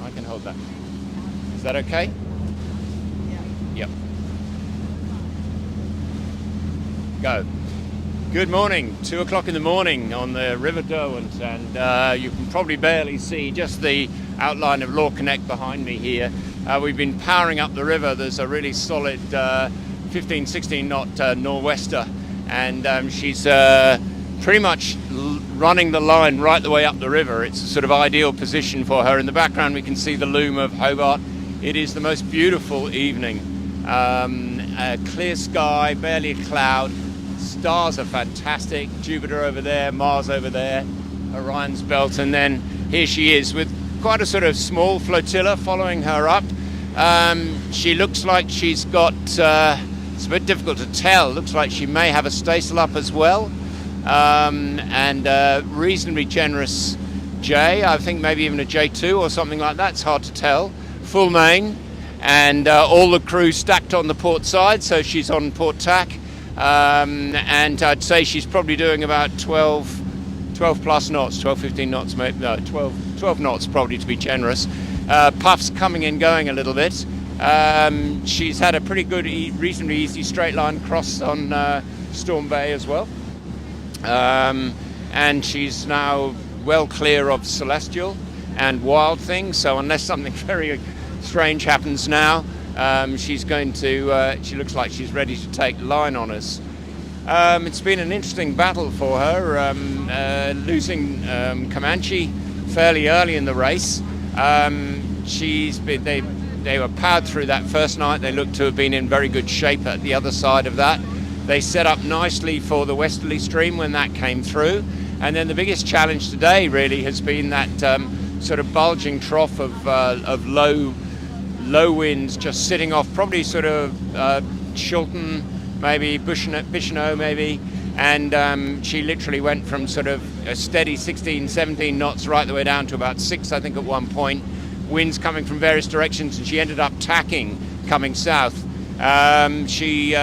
I can hold that. Is that okay? Yep. Go. Good morning. 2 o'clock in the morning on the River Derwent, and you can probably barely see just the outline of LawConnect behind me here. We've been powering up the river. There's a really solid 15, 16 knot nor'wester, and she's pretty much running the line right the way up the river. It's a sort of ideal position for her. In the background we can see the loom of Hobart. It is the most beautiful evening. A clear sky, barely a cloud. Stars are fantastic. Jupiter over there, Mars over there, Orion's belt, and then here she is with quite a sort of small flotilla following her up. She looks like she's got, it's a bit difficult to tell, looks like she may have a staysail up as well, and reasonably generous J, I think maybe even a J2 or something like that, it's hard to tell. Full main, and all the crew stacked on the port side, so she's on port tack. And I'd say she's probably doing about 12 plus knots, 12, 15 knots, maybe, no, 12 knots probably to be generous. Puffs coming and going a little bit. She's had a pretty good, reasonably easy straight line cross on Storm Bay as well. And she's now well clear of Celestial and Wild Thing, so unless something very strange happens now, she's going to, she looks like she's ready to take line on us. It's been an interesting battle for her, losing Comanche fairly early in the race. They were powered through that first night. They looked to have been in very good shape at the other side of that. They set up nicely for the westerly stream when that came through. And then the biggest challenge today really has been that sort of bulging trough of low winds just sitting off probably sort of Shilton, maybe Bicheno maybe, and she literally went from sort of a steady 16, 17 knots right the way down to about 6, I think, at one point. Winds coming from various directions, and she ended up tacking coming south. She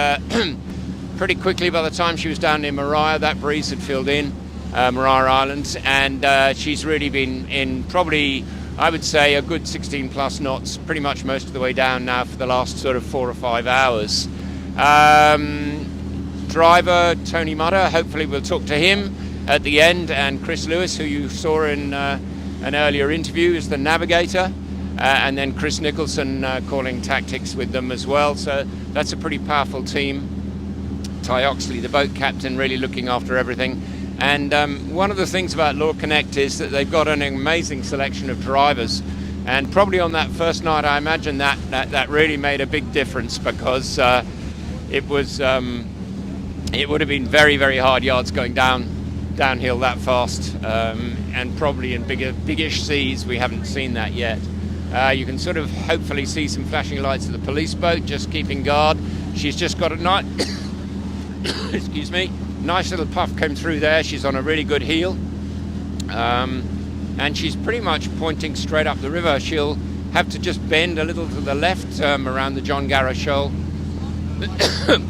pretty quickly, by the time she was down near Maria, that breeze had filled in Maria Islands, and she's really been in probably, I would say, a good 16 plus knots pretty much most of the way down now for the last sort of 4 or 5 hours. Driver Tony Mutter, hopefully we'll talk to him at the end, and Chris Lewis, who you saw in an earlier interview, is the navigator, and then Chris Nicholson calling tactics with them as well, so that's a pretty powerful team. Ty Oxley, the boat captain, really looking after everything. And one of the things about LawConnect is that they've got an amazing selection of drivers, and probably on that first night I imagine that really made a big difference, because it would have been very, very hard yards going downhill that fast, and probably in biggish seas. We haven't seen that yet. You can sort of hopefully see some flashing lights of the police boat just keeping guard. She's just got a nice excuse me, nice little puff came through there. She's on a really good heel, and she's pretty much pointing straight up the river. She'll have to just bend a little to the left around the John Garrow Shoal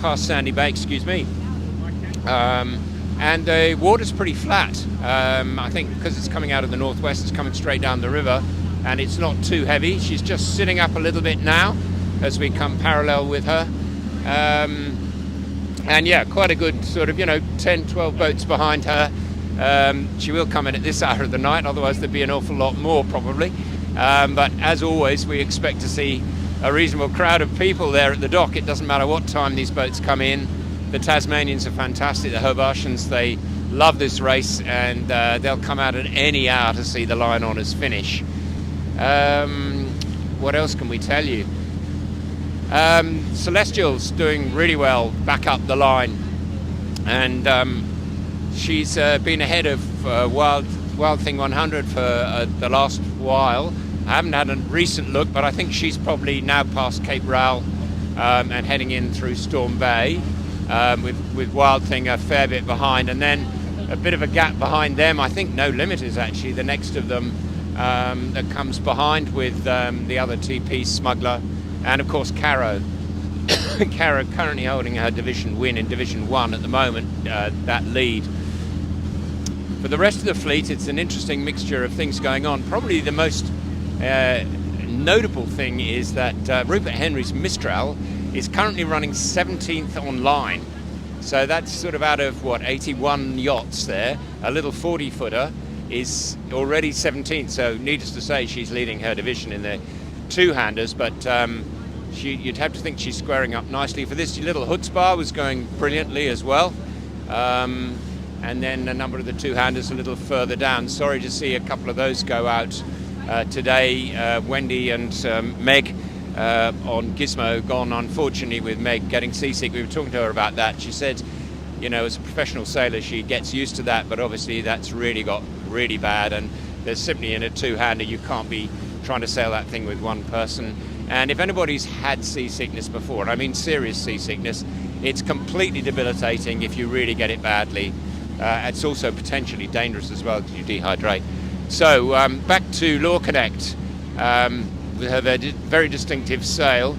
past Sandy Bay, excuse me, and the water's pretty flat. I think because it's coming out of the northwest, it's coming straight down the river, and it's not too heavy. She's just sitting up a little bit now as we come parallel with her. And yeah, quite a good sort of, 10, 12 boats behind her. She will come in at this hour of the night, otherwise there'd be an awful lot more probably. But as always, we expect to see a reasonable crowd of people there at the dock. It doesn't matter what time these boats come in. The Tasmanians are fantastic, the Hobartians, they love this race, and they'll come out at any hour to see the line honours finish. What else can we tell you? Celestial's doing really well back up the line, and she's been ahead of Wild Thing 100 for the last while. I haven't had a recent look, but I think she's probably now past Cape Raoul and heading in through Storm Bay, with Wild Thing a fair bit behind, and then a bit of a gap behind them. I think No Limit is actually the next of them that comes behind, with the other TP Smuggler, and of course Caro. Caro currently holding her division win in Division 1 at the moment, that lead. For the rest of the fleet, it's an interesting mixture of things going on. Probably the most notable thing is that Rupert Henry's Mistral is currently running 17th online. So that's sort of out of, 81 yachts there. A little 40-footer is already 17th. So needless to say, she's leading her division in the two-handers. But you'd have to think she's squaring up nicely. For this, little Hutzbar was going brilliantly as well. And then a number of the two-handers a little further down. Sorry to see a couple of those go out today. Wendy and Meg on Gizmo gone, unfortunately, with Meg getting seasick. We were talking to her about that. She said, as a professional sailor, she gets used to that, but obviously that's really got really bad. And there's simply in a two-hander, you can't be trying to sail that thing with one person. And if anybody's had seasickness before, and I mean serious seasickness, it's completely debilitating if you really get it badly. It's also potentially dangerous as well because you dehydrate. So back to LawConnect with her very distinctive sail.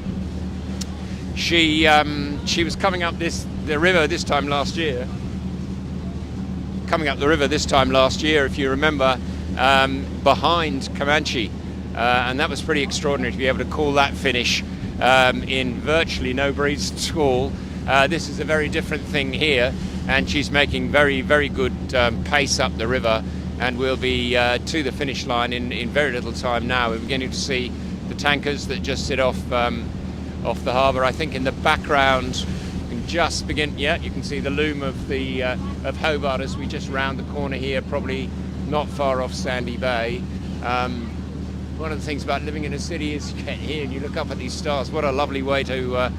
She was coming up the river this time last year. Coming up the river this time last year, if you remember, behind Comanche, and that was pretty extraordinary to be able to call that finish in virtually no breeze at all. This is a very different thing here, and she's making very, very good pace up the river, and we'll be to the finish line in very little time now. We're beginning to see the tankers that just sit off the harbour. I think in the background, you can just begin. Yeah, you can see the loom of Hobart as we just round the corner here, probably not far off Sandy Bay. One of the things about living in a city is you get here and you look up at these stars. What a lovely way to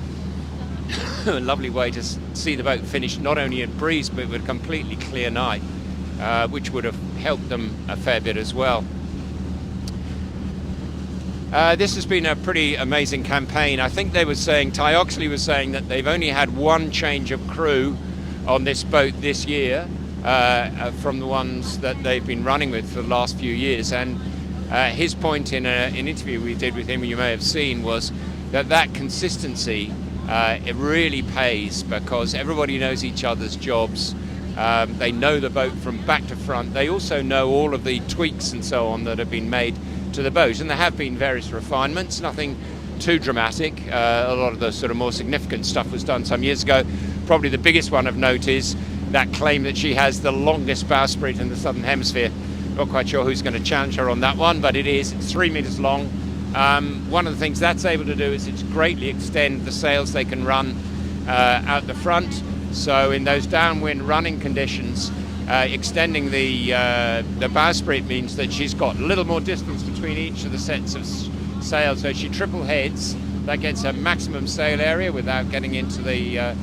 see the boat finish, not only in breeze but with a completely clear night, which would have helped them a fair bit as well. This has been a pretty amazing campaign. I think they were saying, Ty Oxley was saying, that they've only had one change of crew on this boat this year from the ones that they've been running with for the last few years. And his point in an interview we did with him, you may have seen, was that consistency, it really pays because everybody knows each other's jobs. They know the boat from back to front. They also know all of the tweaks and so on that have been made to the boat, and there have been various refinements, nothing too dramatic. A lot of the sort of more significant stuff was done some years ago. Probably the biggest one of note is that claim that she has the longest bowsprit in the Southern Hemisphere. Not quite sure who's going to challenge her on that one, but it's 3 meters long. One of the things that's able to do is it's greatly extend the sails they can run out the front. So in those downwind running conditions, extending the bowsprit means that she's got a little more distance between each of the sets of sails. So she triple heads, that gets a maximum sail area without getting into the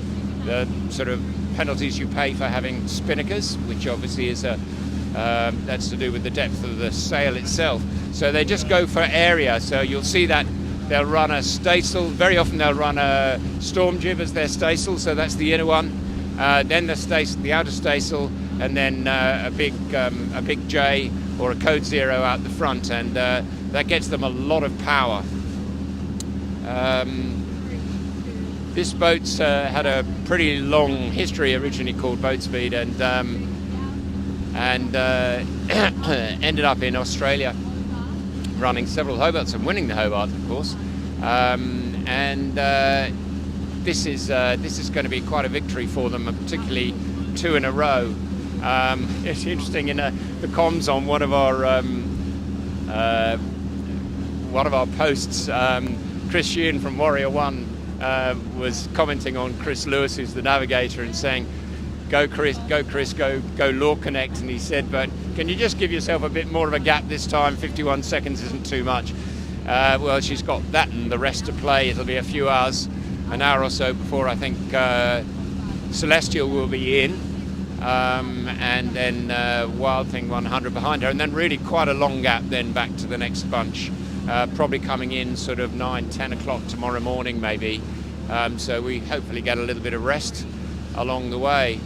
sort of penalties you pay for having spinnakers, which obviously is that's to do with the depth of the sail itself. So they just go for area. So you'll see that they'll run a staysail. Very often they'll run a storm jib as their staysail, so that's the inner one. Then the outer staysail, and then a big J or a code 0 out the front, and that gets them a lot of power. This boat's had a pretty long history, originally called Boat Speed, and ended up in Australia running several Hobarts and winning the Hobart, of course. This is going to be quite a victory for them, particularly 2 in a row. It's interesting, in the comms on one of our posts, Chris Sheehan from Warrior One was commenting on Chris Lewis, who's the navigator, and saying, go Chris, go LawConnect. And he said, but can you just give yourself a bit more of a gap this time? 51 seconds isn't too much. Well, she's got that and the rest to play. It'll be a few hours, an hour or so before I think Celestial will be in, and then Wild Thing 100 behind her, and then really quite a long gap then back to the next bunch, probably coming in sort of 9-10 o'clock tomorrow morning maybe. So we hopefully get a little bit of rest along the way.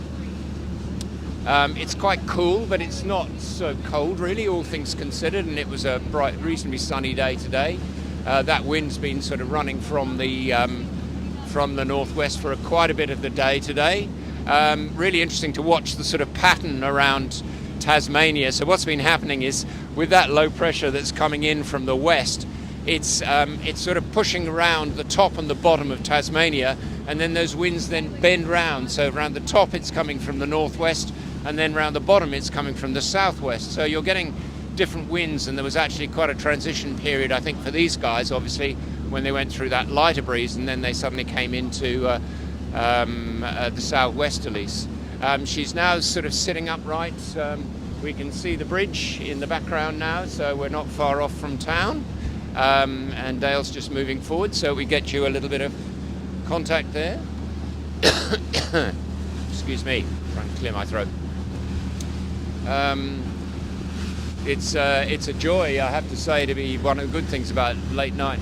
It's quite cool, but it's not so cold really, all things considered, and it was a bright, reasonably sunny day today. That wind's been sort of running from the northwest for quite a bit of the day today. Really interesting to watch the sort of pattern around Tasmania. So what's been happening is, with that low pressure that's coming in from the west, it's sort of pushing around the top and the bottom of Tasmania, and then those winds then bend round. So around the top it's coming from the northwest, and then round the bottom it's coming from the southwest. So you're getting different winds, and there was actually quite a transition period, I think, for these guys, obviously, when they went through that lighter breeze, and then they suddenly came into the southwesterlies. She's now sort of sitting upright. We can see the bridge in the background now, so we're not far off from town. And Dale's just moving forward, so we get you a little bit of contact there. Excuse me, trying to clear my throat. It's a joy, I have to say, to be. One of the good things about late night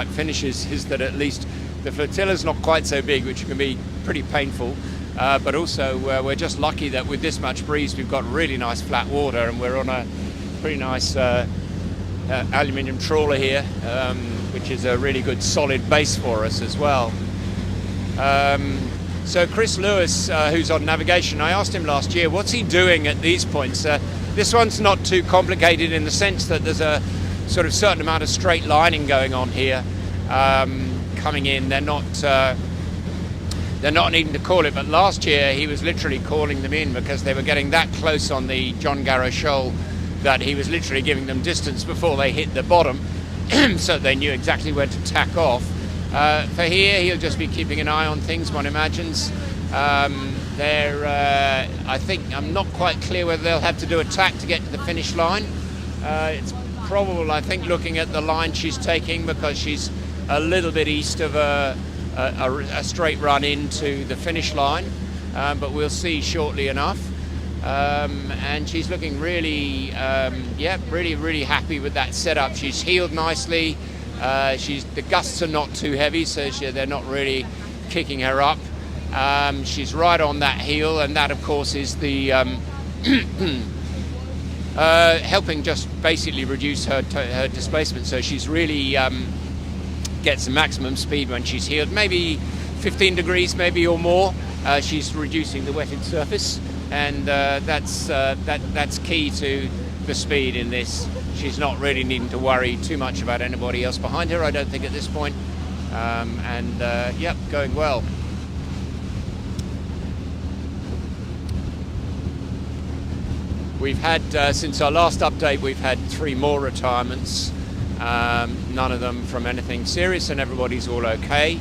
finishes is that at least the flotilla's not quite so big, which can be pretty painful. But also we're just lucky that with this much breeze we've got really nice flat water, and we're on a pretty nice aluminium trawler here, which is a really good solid base for us as well. So Chris Lewis, who's on navigation, I asked him last year, what's he doing at these points? This one's not too complicated in the sense that there's a sort of certain amount of straight lining going on here coming in. They're not needing to call it, but last year he was literally calling them in because they were getting that close on the John Garrow Shoal that he was literally giving them distance before they hit the bottom, so they knew exactly where to tack off. For here, he'll just be keeping an eye on things, one imagines. I think, I'm not quite clear whether they'll have to do a tack to get to the finish line. It's probable, I think, looking at the line she's taking, because she's a little bit east of a straight run into the finish line, but we'll see shortly enough. And she's looking really, really happy with that setup. She's heeled nicely. The gusts are not too heavy, so they're not really kicking her up. She's right on that heel, and that, of course, is the helping just basically reduce her displacement. So she's really gets the maximum speed when she's heeled, maybe 15 degrees, maybe or more. She's reducing the wetted surface, and that's key to the speed in this. She's not really needing to worry too much about anybody else behind her, I don't think, at this point. Yep, going well. We've had, since our last update, we've had 3 more retirements. None of them from anything serious, and everybody's all okay.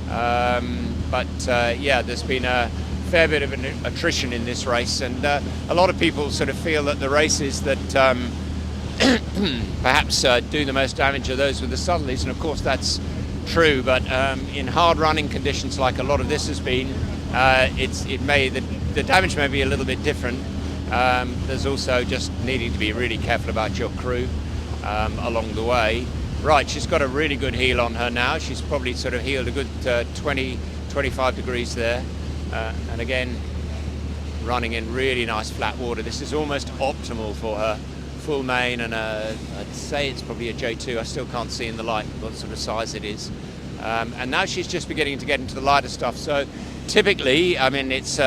Yeah, there's been a fair bit of an attrition in this race, and a lot of people sort of feel that the races that perhaps do the most damage are those with the southerlies, and of course that's true, but in hard running conditions like a lot of this has been, the damage may be a little bit different. There's also just needing to be really careful about your crew along the way. Right, she's got a really good heel on her now. She's probably sort of heeled a good 20-25 degrees there, and again running in really nice flat water. This is almost optimal for her. Full main, and I'd say it's probably a J2. I still can't see in the light what sort of size it is. And now she's just beginning to get into the lighter stuff. So typically, I mean, it's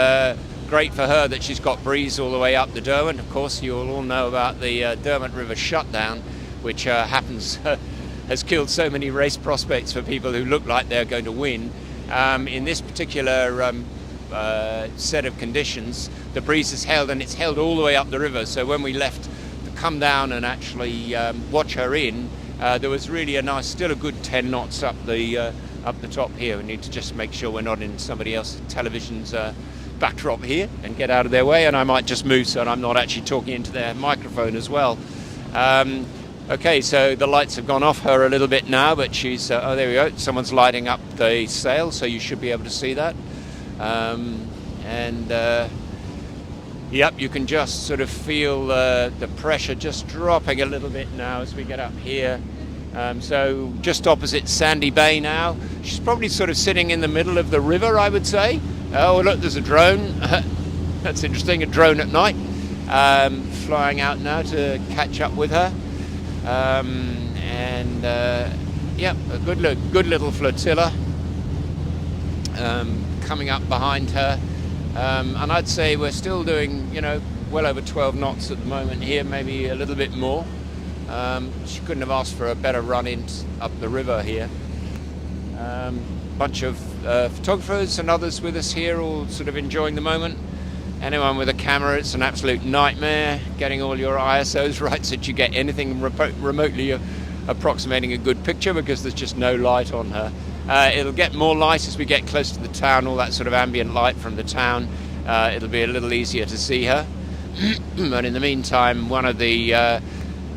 great for her that she's got breeze all the way up the Derwent. Of course, you'll all know about the Derwent River shutdown, which has killed so many race prospects for people who look like they're going to win. In this particular set of conditions, the breeze is held, and it's held all the way up the river. So when we left to come down and actually watch her in, there was really still a good 10 knots up the top here. We need to just make sure we're not in somebody else's television's backdrop here and get out of their way, and I might just move so I'm not actually talking into their microphone as well. Okay, so the lights have gone off her a little bit now, but she's oh, there we go, someone's lighting up the sail, so you should be able to see that. Yep, you can just sort of feel the pressure just dropping a little bit now as we get up here. So just opposite Sandy Bay now. She's probably sort of sitting in the middle of the river, I would say. Oh, look, there's a drone. That's interesting, a drone at night. Flying out now to catch up with her. Yep, a good little flotilla coming up behind her. And I'd say we're still doing, well over 12 knots at the moment here, maybe a little bit more. She couldn't have asked for a better run in up the river here. Bunch of photographers and others with us here, all sort of enjoying the moment. Anyone with a camera, it's an absolute nightmare getting all your ISOs right so that you get anything remotely approximating a good picture, because there's just no light on her. It'll get more light as we get close to the town, all that sort of ambient light from the town. It'll be a little easier to see her. But in the meantime, one of the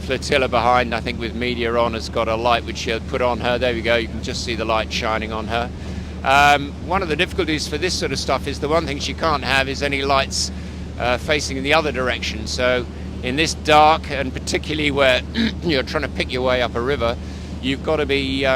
flotilla behind, I think with media on, has got a light which she'll put on her. There we go, you can just see the light shining on her. One of the difficulties for this sort of stuff is the one thing she can't have is any lights facing in the other direction. So in this dark, and particularly where you're trying to pick your way up a river, you've got to be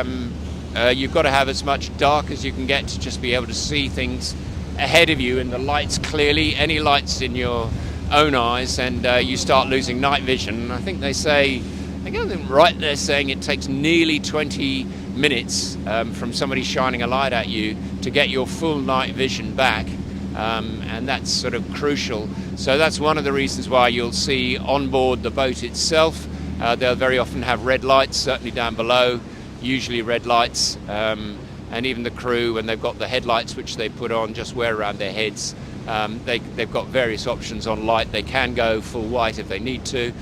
you've got to have as much dark as you can get to just be able to see things ahead of you and the lights clearly. Any lights in your own eyes and you start losing night vision. I think they say, I get them right, they're saying it takes nearly 20 minutes from somebody shining a light at you to get your full night vision back, and that's sort of crucial. So that's one of the reasons why you'll see on board the boat itself, they'll very often have red lights, certainly down below, usually red lights, and even the crew, when they've got the headlights which they put on, just wear around their heads. They've got various options on light. They can go full white if they need to,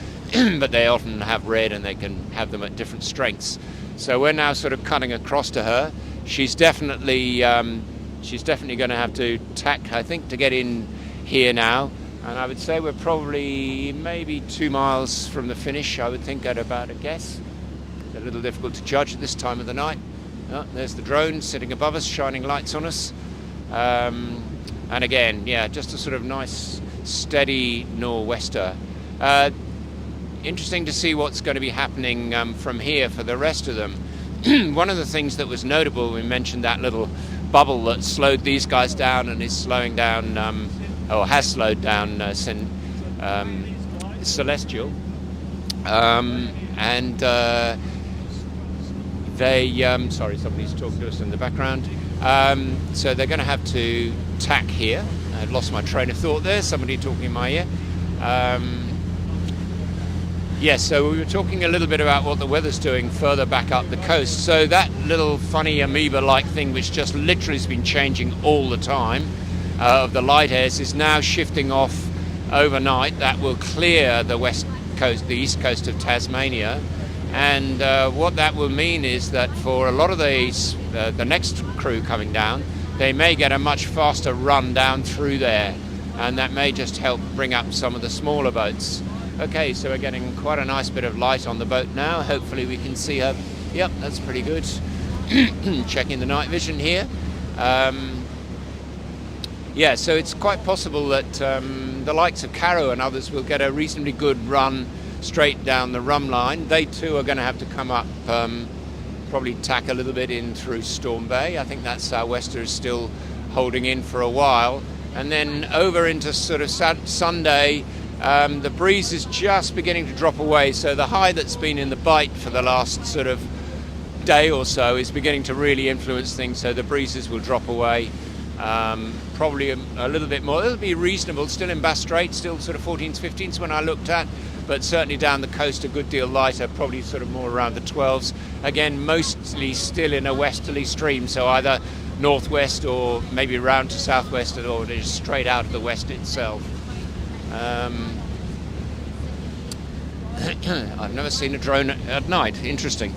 but they often have red, and they can have them at different strengths. So we're now sort of cutting across to her. She's definitely going to have to tack, I think, to get in here now. And I would say we're probably maybe 2 miles from the finish, I would think, at about a guess. It's a little difficult to judge at this time of the night. Oh, there's the drone sitting above us, shining lights on us. And again, yeah, just a sort of nice, steady nor'wester. Interesting to see what's going to be happening from here for the rest of them. One of the things that was notable, we mentioned that little bubble that slowed these guys down and is slowing down, or has slowed down Celestial. Sorry, somebody's talking to us in the background. So they're going to have to tack here. I lost my train of thought there, somebody talking in my ear. Yes, so we were talking a little bit about what the weather's doing further back up the coast. So that little funny amoeba-like thing, which just literally has been changing all the time, of the light airs, is now shifting off overnight. That will clear the west coast, the east coast of Tasmania. And what that will mean is that for a lot of the next crew coming down, they may get a much faster run down through there, and that may just help bring up some of the smaller boats. Okay, so we're getting quite a nice bit of light on the boat now. Hopefully we can see her. Yep, that's pretty good. Checking the night vision here. Yeah, so it's quite possible that the likes of Carrow and others will get a reasonably good run straight down the Rum line. They too are going to have to come up, probably tack a little bit in through Storm Bay. I think that sou'wester is still holding in for a while. And then over into sort of Sunday, the breeze is just beginning to drop away. So the high that's been in the bight for the last sort of day or so is beginning to really influence things. So the breezes will drop away. Probably a little bit more. It'll be reasonable. Still in Bass Strait, still sort of 14s, 15s when I looked at. But certainly down the coast a good deal lighter, probably sort of more around the 12s. Again, mostly still in a westerly stream, so either northwest or maybe round to southwest, or just straight out of the west itself. I've never seen a drone at night. Interesting.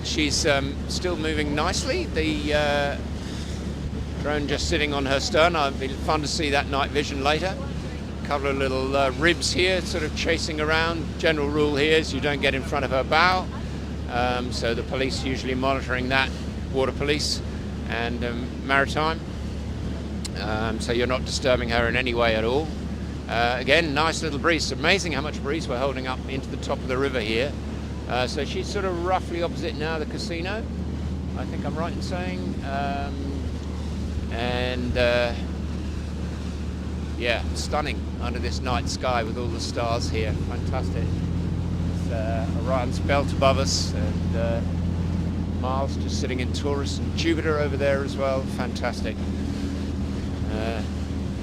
She's still moving nicely. The drone just sitting on her stern. It'll be fun to see that night vision later. A couple of little ribs here sort of chasing around. General rule here is you don't get in front of her bow. So the police usually monitoring that, water police and maritime. So you're not disturbing her in any way at all. Again, nice little breeze. It's amazing how much breeze we're holding up into the top of the river here. So she's sort of roughly opposite now the casino, I think I'm right in saying. Yeah, stunning under this night sky with all the stars here. Fantastic. There's Orion's belt above us, and Mars just sitting in Taurus, and Jupiter over there as well. Fantastic.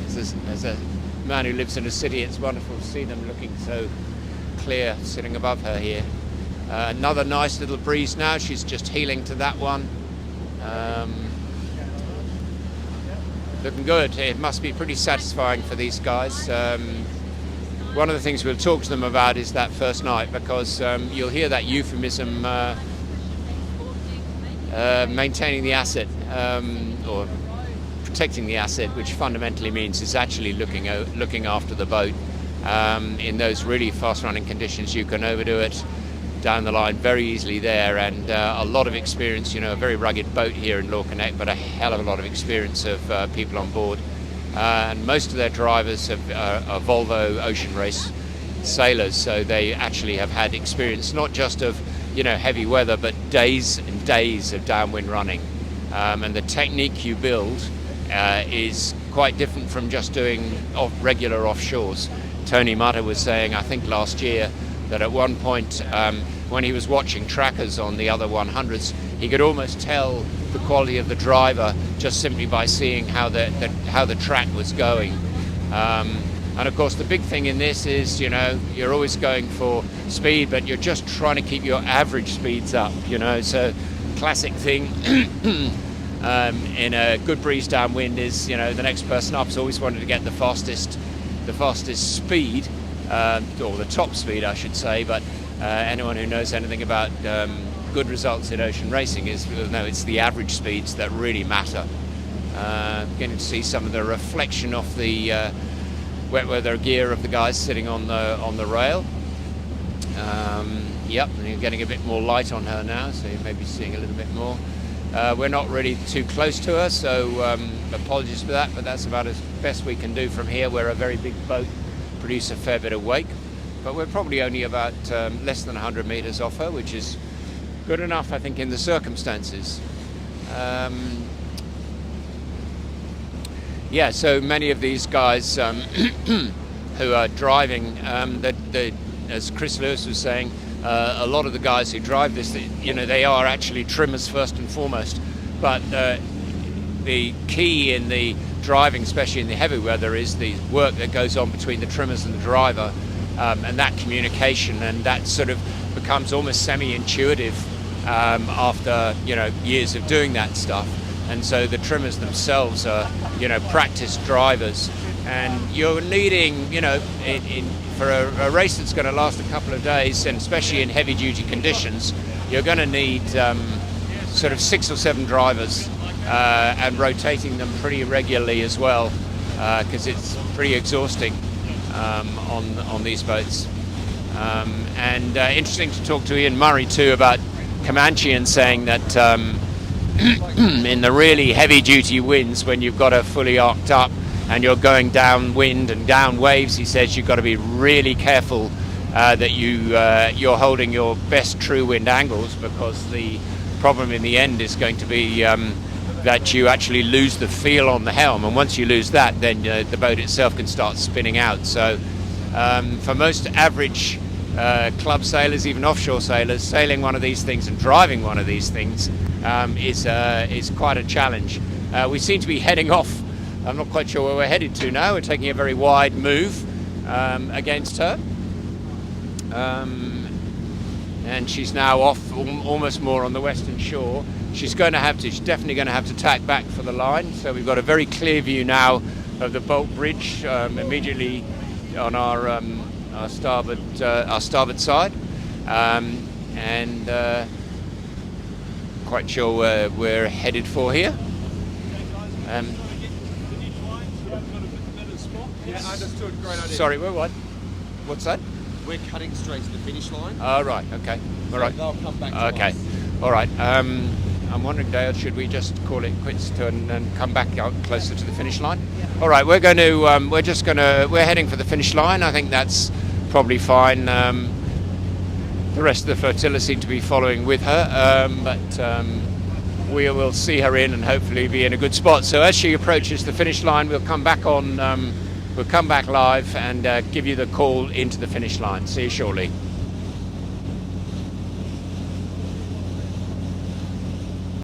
There's a man who lives in a city, it's wonderful to see them looking so clear sitting above her here. Another nice little breeze now. She's just heeling to that one. Looking good. It must be pretty satisfying for these guys. One of the things we'll talk to them about is that first night, because you'll hear that euphemism, maintaining the asset, or protecting the asset, which fundamentally means it's actually looking after the boat. In those really fast-running conditions, you can overdo it down the line very easily there, and a lot of experience, a very rugged boat here in LawConnect, but a hell of a lot of experience of people on board. And most of their drivers are Volvo Ocean Race sailors, so they actually have had experience not just of heavy weather, but days and days of downwind running. And the technique you build is quite different from just doing regular offshores. Tony Mutter was saying, I think last year, that at one point when he was watching trackers on the other 100s, he could almost tell the quality of the driver just simply by seeing how the track was going. And of course the big thing in this is, you're always going for speed, but you're just trying to keep your average speeds up, so classic thing in a good breeze downwind is, the next person up's always wanted to get the fastest speed, or the top speed I should say, but anyone who knows anything about good results in ocean racing will know it's the average speeds that really matter. Getting to see some of the reflection off the wet weather gear of the guys sitting on the rail. Yep, and you're getting a bit more light on her now, so you may be seeing a little bit more. We're not really too close to her, so apologies for that, but that's about as best we can do from here. We're a very big boat, produce a fair bit of wake, but we're probably only about less than 100 meters off her, which is good enough, I think, in the circumstances. Yeah, so many of these guys who are driving, as Chris Lewis was saying, a lot of the guys who drive this, they are actually trimmers first and foremost. But the key in the driving, especially in the heavy weather, is the work that goes on between the trimmers and the driver, and that communication, and that sort of becomes almost semi-intuitive after years of doing that stuff. And so the trimmers themselves are practiced drivers, and you're needing for a race that's going to last a couple of days, and especially in heavy duty conditions, you're going to need sort of 6 or 7 drivers, and rotating them pretty regularly as well, because it's pretty exhausting on these boats. And interesting to talk to Ian Murray too about Comanche, and saying that in the really heavy duty winds, when you've got her fully arced up and you're going downwind and down waves, he says you've got to be really careful that you're holding your best true wind angles, because the problem in the end is going to be that you actually lose the feel on the helm, and once you lose that, then the boat itself can start spinning out. So for most average club sailors, even offshore sailors, sailing one of these things and driving one of these things is quite a challenge. We seem to be heading off. I'm not quite sure where we're headed to now. We're taking a very wide move against her, and she's now off almost more on the western shore. She's definitely going to have to tack back for the line. So we've got a very clear view now of the Bolt Bridge immediately on our starboard side, and quite sure where we're headed for here. Yeah, understood. Great idea. Sorry, what's that? We're cutting straight to the finish line. Oh, right, okay. All right. They'll come back to us. Okay, all right. I'm wondering, Dale, should we just call it quits and come back out closer to the finish line? All right, we're going to, we're heading for the finish line. I think that's probably fine. The rest of the flotilla seem to be following with her, but we will see her in and hopefully be in a good spot. So as she approaches the finish line, we'll come back on. We'll come back live and give you the call into the finish line. See you shortly.